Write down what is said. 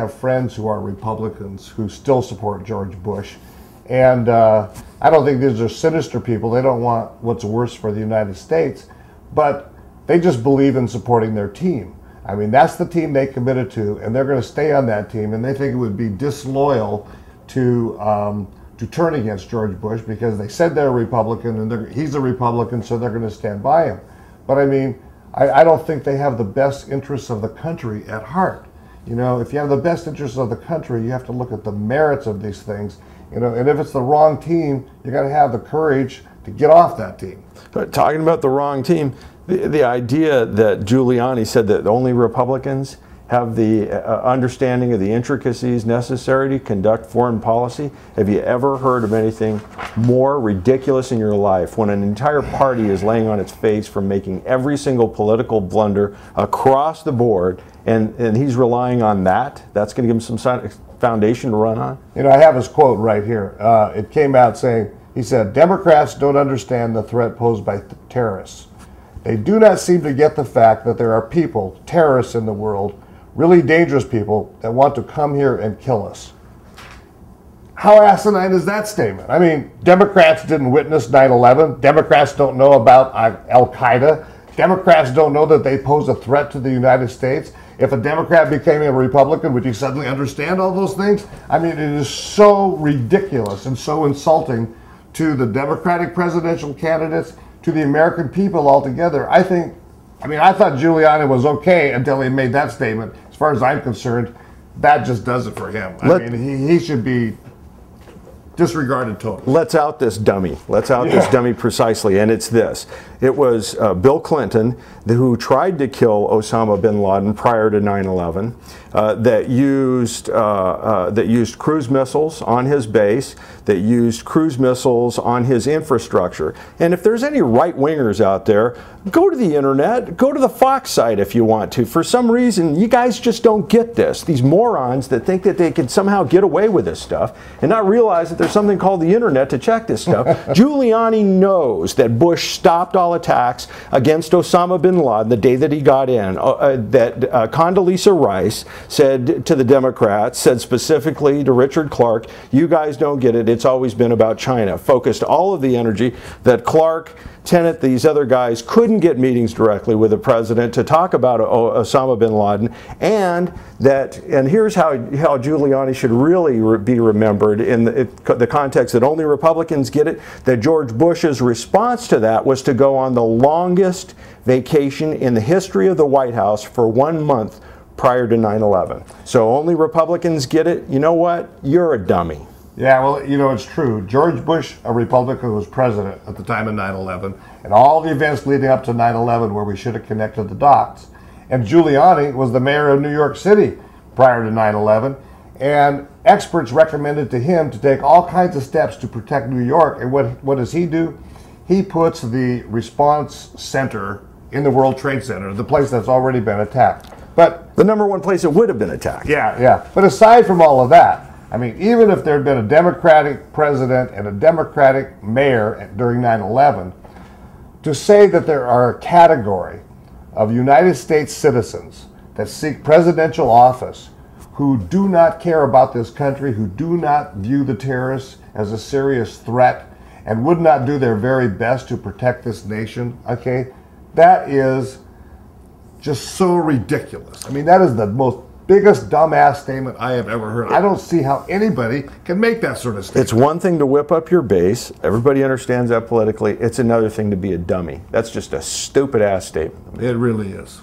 have friends who are Republicans who still support George Bush. And I don't think these are sinister people. They don't want what's worse for the United States, but they just believe in supporting their team. I mean, that's the team they committed to, and they're going to stay on that team, and they think it would be disloyal to turn against George Bush because they said they're a Republican, and he's a Republican, so they're going to stand by him. But I mean, I don't think they have the best interests of the country at heart. You know, if you have the best interests of the country, you have to look at the merits of these things. You know, and if it's the wrong team, you got to have the courage to get off that team. But talking about the wrong team, the idea that Giuliani said that only Republicans have the understanding of the intricacies necessary to conduct foreign policy. Have you ever heard of anything more ridiculous in your life when an entire party is laying on its face for making every single political blunder across the board, and he's relying on that? That's going to give him some foundation to run on? You know, I have his quote right here. It came out saying, he said, "Democrats don't understand the threat posed by terrorists. They do not seem to get the fact that there are people, terrorists in the world, really dangerous people that want to come here and kill us." How asinine is that statement? I mean, Democrats didn't witness 9/11. Democrats don't know about Al-Qaeda. Democrats don't know that they pose a threat to the United States. If a Democrat became a Republican, would you suddenly understand all those things? I mean, it is so ridiculous and so insulting to the Democratic presidential candidates, to the American people altogether. I thought Giuliani was okay until he made that statement. As far as I'm concerned, that just does it for him. I mean, he should be disregarded totally. Let's out this dummy. Let's out this dummy precisely, and it's this. It was Bill Clinton who tried to kill Osama bin Laden prior to 9/11, that used cruise missiles on his base, that used cruise missiles on his infrastructure. And if there's any right-wingers out there, go to the internet, go to the Fox site if you want to. For some reason, you guys just don't get this. These morons that think that they can somehow get away with this stuff and not realize that there's something called the internet to check this stuff. Giuliani knows that Bush stopped all attacks against Osama bin Laden the day that he got in. That Condoleezza Rice said to the Democrats, said specifically to Richard Clark, "You guys don't get it. It's always been about China." Focused all of the energy that Clark, Tenet, these other guys couldn't get meetings directly with the president to talk about Osama bin Laden, and here's how Giuliani should really be remembered in the context that only Republicans get it, that George Bush's response to that was to go on the longest vacation in the history of the White House for 1 month prior to 9/11. So only Republicans get it. You know what? You're a dummy. Yeah, well, you know, it's true. George Bush, a Republican, was president at the time of 9/11, and all the events leading up to 9/11 where we should have connected the dots. And Giuliani was the mayor of New York City prior to 9/11, and experts recommended to him to take all kinds of steps to protect New York. And what does he do? He puts the response center in the World Trade Center, the place that's already been attacked. But the #1 place it would have been attacked. Yeah. But aside from all of that, I mean, even if there had been a Democratic president and a Democratic mayor during 9/11, to say that there are a category of United States citizens that seek presidential office who do not care about this country, who do not view the terrorists as a serious threat, and would not do their very best to protect this nation, okay, that is just so ridiculous. I mean, that is the biggest dumbass statement I have ever heard. I don't see how anybody can make that sort of statement. It's one thing to whip up your base. Everybody understands that politically. It's another thing to be a dummy. That's just a stupid ass statement. It really is.